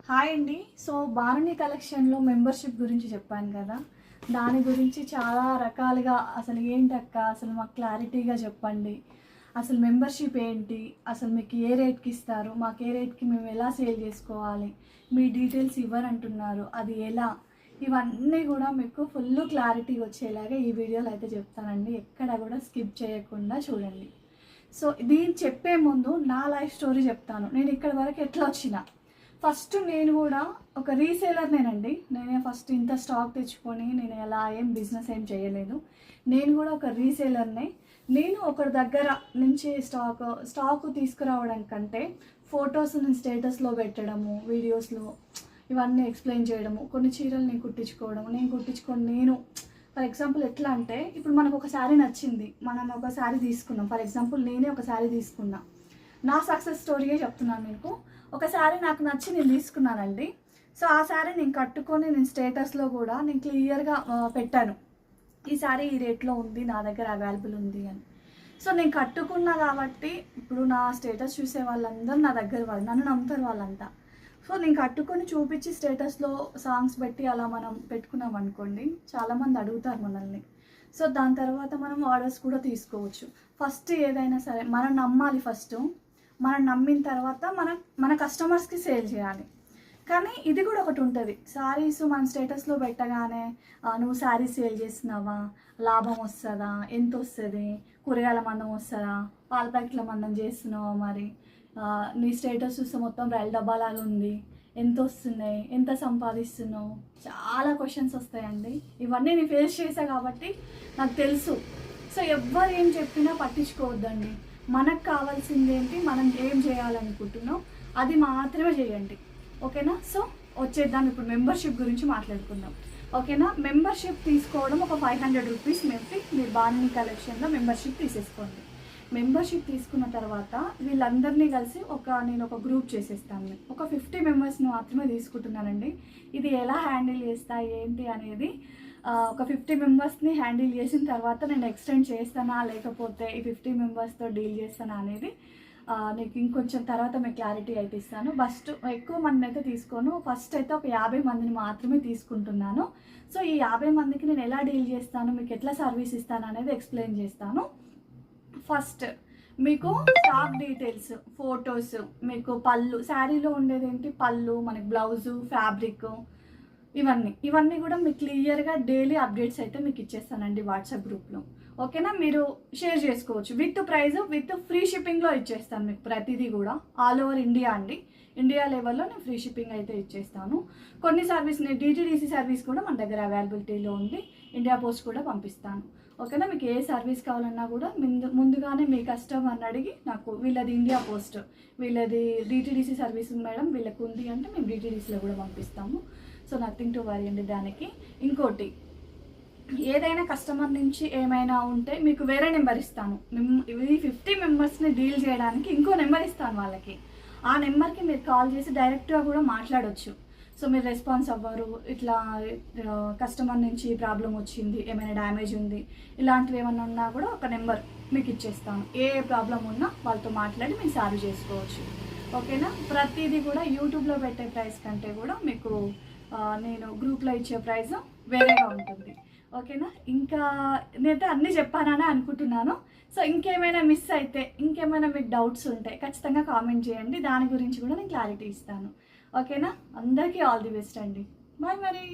Hi అండి. So బారుని కలెక్షన్లో membership గురించి చెప్పాను కదా, దాని గురించి చాలా రకాలుగా అసలు ఏంటక్క, అసలు మాకు క్లారిటీగా చెప్పండి. అసలు మెంబర్షిప్ ఏంటి, అసలు మీకు ఏ రేట్కి ఇస్తారు, మాకు ఏ రేట్కి మేము ఎలా సేల్ చేసుకోవాలి, మీ డీటెయిల్స్ ఇవ్వరంటున్నారు, అది ఎలా, ఇవన్నీ కూడా మీకు ఫుల్ క్లారిటీ వచ్చేలాగా ఈ వీడియోలో అయితే చెప్తానండి. ఎక్కడ కూడా స్కిప్ చేయకుండా చూడండి. సో దీన్ని చెప్పే ముందు నా లైఫ్ స్టోరీ చెప్తాను. నేను ఇక్కడి వరకు ఎట్లా వచ్చిన. ఫస్ట్ నేను కూడా ఒక రీసేలర్నేనండి. నేనే ఫస్ట్ ఇంత స్టాక్ తెచ్చుకొని నేను ఎలా బిజినెస్ చేయలేదు. నేను కూడా ఒక రీసేలర్నే. నేను ఒకరి దగ్గర నుంచి స్టాక్ తీసుకురావడం కంటే ఫొటోస్ నేను స్టేటస్లో పెట్టడము, వీడియోస్లో ఇవన్నీ ఎక్స్ప్లెయిన్ చేయడము, కొన్ని చీరలు నేను కుట్టించుకోవడం, నేను ఫర్ ఎగ్జాంపుల్ ఎట్లా అంటే, ఇప్పుడు మనకు ఒక శారీ నచ్చింది, మనం ఒక శారీ తీసుకున్నాం. ఫర్ ఎగ్జాంపుల్ నేనే ఒక శారీ తీసుకున్నా. నా సక్సెస్ స్టోరీయే చెప్తున్నాను మీకు. ఒక శారీ నాకు నచ్చి నేను తీసుకున్నానండి. సో ఆ శారీ నేను కట్టుకొని నేను స్టేటస్లో కూడా నేను క్లియర్గా పెట్టాను, ఈ శారీ ఈ రేట్లో ఉంది, నా దగ్గర అవైలబుల్ ఉంది అని. సో నేను కట్టుకున్నా కాబట్టి ఇప్పుడు నా స్టేటస్ చూసే వాళ్ళందరూ నా దగ్గర వాళ్ళు, నన్ను నమ్ముతారు వాళ్ళంతా. సో నేను కట్టుకొని చూపించి స్టేటస్లో సాంగ్స్ పెట్టి అలా మనం పెట్టుకున్నాం అనుకోండి, చాలామంది అడుగుతారు మనల్ని. సో దాని తర్వాత మనం ఆర్డర్స్ కూడా తీసుకోవచ్చు. ఫస్ట్ ఏదైనా సరే మనం నమ్మాలి. ఫస్ట్ మనం నమ్మిన తర్వాత మన కస్టమర్స్కి సేల్ చేయాలి. కానీ ఇది కూడా ఒకటి ఉంటుంది, శారీస్ మన స్టేటస్లో పెట్టగానే నువ్వు శారీ సేల్ చేస్తున్నావా, లాభం వస్తుందా, ఎంత వస్తుంది, కూరగాయల మందం వస్తుందా, పాల ప్యాకెట్ల మందం చేస్తున్నావా, మరి నీ స్టేటస్ చూస్తే మొత్తం రైలు డబ్బాలాగా ఉంది, ఎంత వస్తున్నాయి, ఎంత సంపాదిస్తున్నావు, చాలా క్వశ్చన్స్ వస్తాయండి. ఇవన్నీ నేను ఫేస్ చేసా కాబట్టి నాకు తెలుసు. సో ఎవ్వరు ఏం చెప్పినా పట్టించుకోవద్దండి. మనకు కావాల్సింది ఏంటి, మనం ఏం చేయాలనుకుంటున్నాం అది మాత్రమే చేయండి, ఓకేనా. సో వచ్చేద్దాం, ఇప్పుడు మెంబర్షిప్ గురించి మాట్లాడుకుందాం, ఓకేనా. మెంబర్షిప్ తీసుకోవడం ఒక 500 రూపీస్ పెట్టి మీరు బారుని కలెక్షన్లో మెంబర్షిప్ తీసేసుకోండి. మెంబర్షిప్ తీసుకున్న తర్వాత వీళ్ళందరినీ కలిసి నేను ఒక గ్రూప్ చేసేస్తాను. ఒక 50 మెంబర్స్ని మాత్రమే తీసుకుంటున్నానండి. ఇది ఎలా హ్యాండిల్ చేస్తా ఏంటి అనేది ఒక 50 మెంబర్స్ని హ్యాండిల్ చేసిన తర్వాత నేను ఎక్స్టెండ్ చేస్తానా లేకపోతే ఈ 50 మెంబర్స్తో డీల్ చేస్తానా అనేది నీకు ఇంకొంచెం తర్వాత మీకు క్లారిటీ అయితే ఇస్తాను. ఫస్ట్ ఎక్కువ మందిని అయితే తీసుకోను, ఫస్ట్ అయితే ఒక 50 మందిని మాత్రమే తీసుకుంటున్నాను. సో ఈ 50 మందికి నేను ఎలా డీల్ చేస్తాను, మీకు ఎట్లా సర్వీస్ ఇస్తాను అనేది ఎక్స్ప్లెయిన్ చేస్తాను. ఫస్ట్ మీకు స్టాక్ డీటెయిల్స్, ఫొటోస్, మీకు పళ్ళు, శారీలో ఉండేది ఏంటి పళ్ళు, మనకి బ్లౌజు, ఫ్యాబ్రిక్, ఇవన్నీ కూడా మీకు క్లియర్గా డైలీ అప్డేట్స్ అయితే మీకు ఇచ్చేస్తానండి వాట్సాప్ గ్రూప్లో, ఓకేనా. మీరు షేర్ చేసుకోవచ్చు. విత్ ప్రైజ్, విత్ ఫ్రీ షిప్పింగ్లో ఇచ్చేస్తాను మీకు ప్రతిదీ కూడా. ఆల్ ఓవర్ ఇండియా అండి, ఇండియా లెవెల్లో నేను ఫ్రీ షిప్పింగ్ అయితే ఇచ్చేస్తాను. కొన్ని సర్వీస్ DTDC సర్వీస్ కూడా మన దగ్గర అవైలబిలిటీలో ఉంది. ఇండియా పోస్ట్ కూడా పంపిస్తాను, ఓకేనా. మీకు ఏ సర్వీస్ కావాలన్నా కూడా ముందుగానే మీ కస్టమర్ని అడిగి నాకు వీళ్ళది ఇండియా పోస్ట్, వీళ్ళది DTDC సర్వీస్ మేడం వీళ్ళకి ఉంది అంటే మేము DTDCలో కూడా పంపిస్తాము. సో నథింగ్ టు వరీ అండి దానికి. ఇంకోటి, ఏదైనా కస్టమర్ నుంచి ఏమైనా ఉంటే మీకు వేరే నెంబర్ ఇస్తాను. ఈ 50 మెంబర్స్ని డీల్ చేయడానికి ఇంకో నెంబర్ ఇస్తాను వాళ్ళకి. ఆ నెంబర్కి మీరు కాల్ చేసి డైరెక్ట్గా కూడా మాట్లాడవచ్చు. సో మీరు రెస్పాన్స్ అవ్వరు, ఇట్లా కస్టమర్ నుంచి ప్రాబ్లం వచ్చింది, ఏమైనా డ్యామేజ్ ఉంది, ఇలాంటివి ఏమైనా ఉన్నా కూడా ఒక నెంబర్ మీకు ఇచ్చేస్తాను. ఏ ప్రాబ్లం ఉన్నా వాళ్ళతో మాట్లాడి మీరు సాల్వ్ చేసుకోవచ్చు, ఓకేనా. ప్రతిదీ కూడా యూట్యూబ్లో పెట్టే ప్రైస్ కంటే కూడా మీకు నేను గ్రూప్లో ఇచ్చే ప్రైస్ వేరేగా ఉంటుంది, ఓకేనా. ఇంకా నేనైతే అన్నీ చెప్పానని అనుకుంటున్నాను. సో ఇంకేమైనా మిస్ అయితే, ఇంకేమైనా మీకు డౌట్స్ ఉంటే ఖచ్చితంగా కామెంట్ చేయండి, దాని గురించి కూడా నేను క్లారిటీ ఇస్తాను, ఓకేనా. అందరికీ ఆల్ ది బెస్ట్ అండి. బాయ్ మరి.